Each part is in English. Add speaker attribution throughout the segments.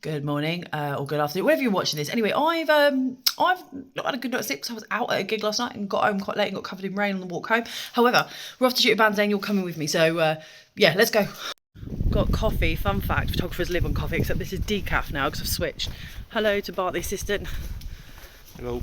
Speaker 1: Good morning, or good afternoon, wherever you're watching this. Anyway, I've not had a good night's sleep because I was out at a gig last night and got home quite late and got covered in rain on the walk home. However, we're off to shoot a band today and you're coming with me, so yeah, let's go. Got coffee. Fun fact: photographers live on coffee, except this is decaf now because I've switched. Hello to Bart, the assistant.
Speaker 2: Hello.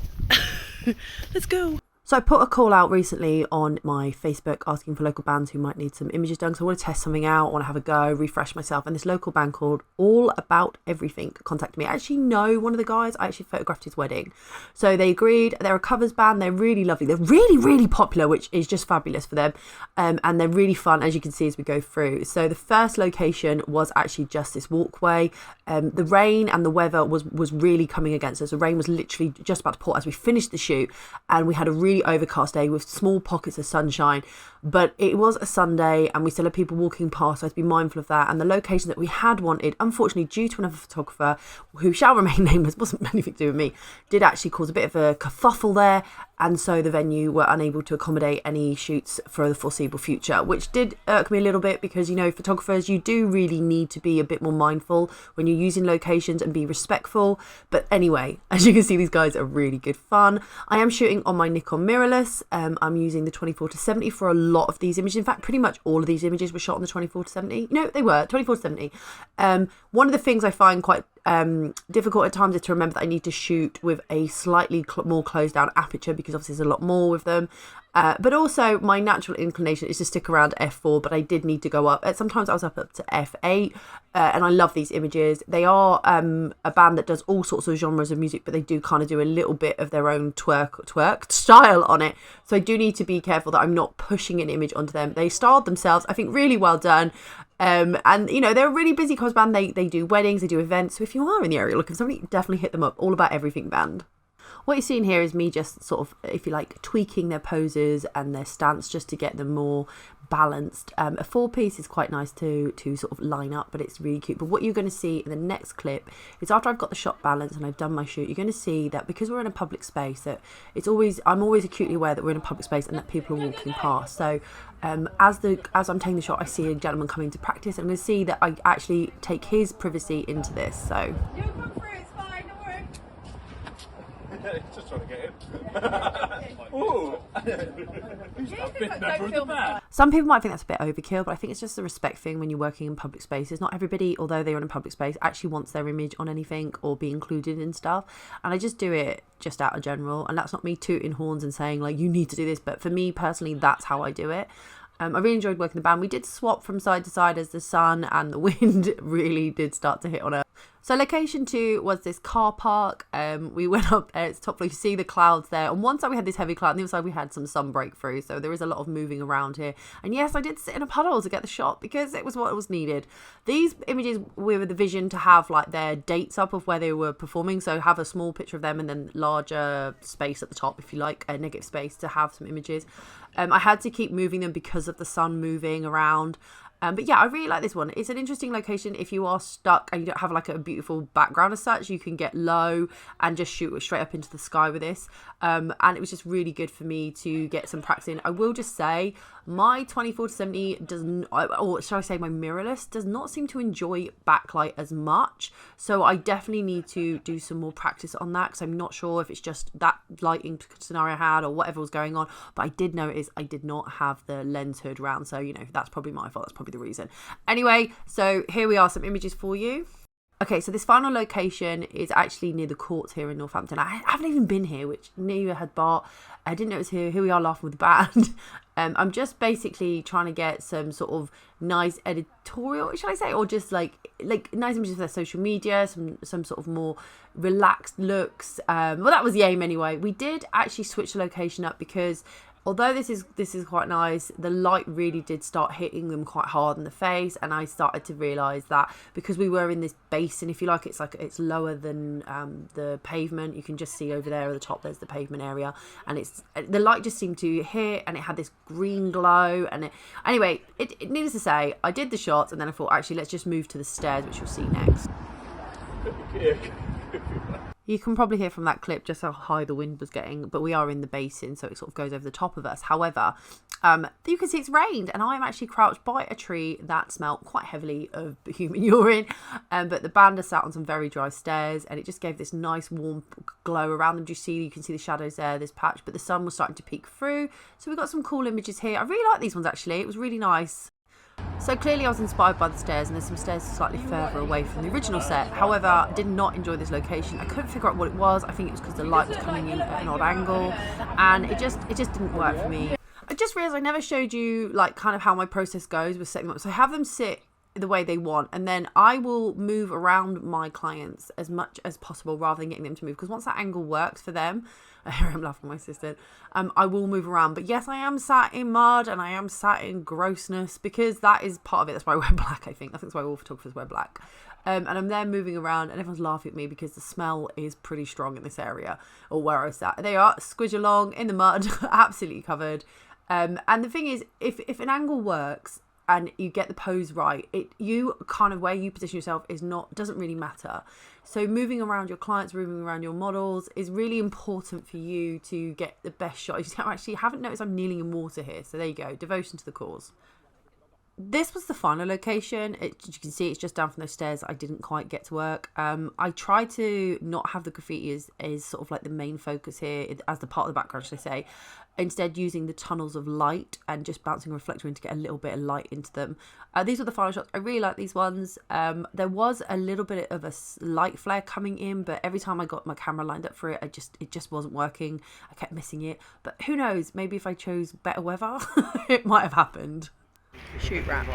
Speaker 1: Let's go. So I put a call out recently on my Facebook asking for local bands who might need some images done. So I want to test something out, I want to have a go, refresh myself. And this local band called All About Everything contacted me. I actually know one of the guys. I actually photographed his wedding. So they agreed. They're a covers band. They're really lovely. They're really, really popular, which is just fabulous for them. And they're really fun, as you can see as we go through. So the first location was actually just this walkway. The rain and the weather was really coming against us. The rain was literally just about to pour as we finished the shoot. And we had a really overcast day with small pockets of sunshine, but it was a Sunday and we still had people walking past, so I had to be mindful of that. And the location that we had wanted, unfortunately due to another photographer who shall remain nameless, wasn't anything to do with me, did actually cause a bit of a kerfuffle there, and so the venue were unable to accommodate any shoots for the foreseeable future, which did irk me a little bit because, you know, photographers, you do really need to be a bit more mindful when you're using locations and be respectful. But anyway, as you can see, these guys are really good fun. I am shooting on my Nikon mirrorless. I'm using the 24-70 for a lot of these images. In fact, pretty much all of these images were shot on the 24-70. No, they were 24-70. One of the things I find quite difficult at times is to remember that I need to shoot with a slightly more closed down aperture because obviously there's a lot more with them. But also my natural inclination is to stick around f4, but I did need to go up. Sometimes I was up to f8, and I love these images. They are a band that does all sorts of genres of music, but they do kind of do a little bit of their own twerk style on it. So I do need to be careful that I'm not pushing an image onto them. They styled themselves, I think, really well done. And you know, they're a really busy cause band. They do weddings, they do events. So if you are in the area looking for somebody, definitely hit them up. All About Everything band. What you're seeing here is me just sort of, if you like, tweaking their poses and their stance just to get them more balanced. A 4-piece is quite nice to sort of line up, but it's really cute. But what you're going to see in the next clip is after I've got the shot balance and I've done my shoot, you're going to see that because we're in a public space, that I'm always acutely aware that we're in a public space and that people are walking past. So as I'm taking the shot, I see a gentleman coming to practice, and I'm going to see that I actually take his privacy into this. So
Speaker 3: You come through, it's fine, don't worry.
Speaker 2: Just trying to get him. Ooh. Who's that big member of the band?
Speaker 1: some people might think that's a bit overkill, but I think it's just a respect thing when you're working in public spaces. Not everybody, although they're in a public space, actually wants their image on anything or be included in stuff. And I just do it just out of general. And that's not me tooting horns and saying, like, you need to do this. But for me personally, that's how I do it. I really enjoyed working the band. We did swap from side to side as the sun and the wind really did start to hit on us. So location 2 was this car park. We went up there, it's top floor, you see the clouds there. On one side we had this heavy cloud, on the other side we had some sun breakthrough. So there is a lot of moving around here. And yes, I did sit in a puddle to get the shot because it was what was needed. These images were with the vision to have like their dates up of where they were performing. So have a small picture of them and then larger space at the top, if you like, a negative space to have some images. I had to keep moving them because of the sun moving around. But yeah, I really like this one. It's an interesting location. If you are stuck and you don't have like a beautiful background as such, you can get low and just shoot straight up into the sky with this. And it was just really good for me to get some practice in. I will just say my 24-70 doesn't, or shall I say my mirrorless, does not seem to enjoy backlight as much. So I definitely need to do some more practice on that because I'm not sure if it's just that lighting scenario I had or whatever was going on. But I did notice I did not have the lens hood round. So, you know, that's probably my fault. That's probably the reason. Anyway, so here we are, some images for you. Okay, so this final location is actually near the courts here in Northampton. I haven't even been here, which neither had Bart. I didn't know it was here. Here we are laughing with the band. I'm just basically trying to get some sort of nice editorial, shall I say, or just like nice images for their social media, some sort of more relaxed looks. Well, that was the aim anyway. We did actually switch the location up because although this is quite nice, the light really did start hitting them quite hard in the face, and I started to realise that because we were in this basin, if you like, it's lower than the pavement. You can just see over there at the top there's the pavement area, and the light just seemed to hit, and it had this green glow. And anyway, it needless to say, I did the shots, and then I thought, actually, let's just move to the stairs, which you'll see next. You can probably hear from that clip just how high the wind was getting, but we are in the basin, so it sort of goes over the top of us. However, you can see it's rained, and I'm actually crouched by a tree that smelled quite heavily of human urine. But the band are sat on some very dry stairs, and it just gave this nice warm glow around them. You can see the shadows there, this patch, but the sun was starting to peek through. So we got some cool images here. I really like these ones actually. It was really nice. So clearly I was inspired by the stairs, and there's some stairs slightly further away from the original set. However, did not enjoy this location. I couldn't figure out what it was. I think it was because the light was coming in at an odd angle, and it just didn't work for me. I just realised I never showed you like kind of how my process goes with setting them up. So I have them sit the way they want, and then I will move around my clients as much as possible rather than getting them to move, because once that angle works for them, I'm laughing at my assistant, I will move around. But yes, I am sat in mud and I am sat in grossness, because that is part of it. That's why I wear black. I think that's why all photographers wear black. And I'm there moving around, and everyone's laughing at me because the smell is pretty strong in this area, or where I sat. They are squidge along in the mud, absolutely covered. And the thing is, if an angle works and you get the pose right, you kind of where you position yourself doesn't really matter. So moving around your clients, moving around your models is really important for you to get the best shot. You haven't noticed I'm kneeling in water here, so there you go, devotion to the cause. This was the final location. You can see it's just down from those stairs. I didn't quite get to work. I tried to not have the graffiti as sort of like the main focus here, as the part of the background, should I say. Instead, using the tunnels of light and just bouncing a reflector in to get a little bit of light into them. These were the final shots. I really like these ones. There was a little bit of a light flare coming in, but every time I got my camera lined up for it, it just wasn't working. I kept missing it. But who knows? Maybe if I chose better weather, it might have happened.
Speaker 4: Shoot wrap.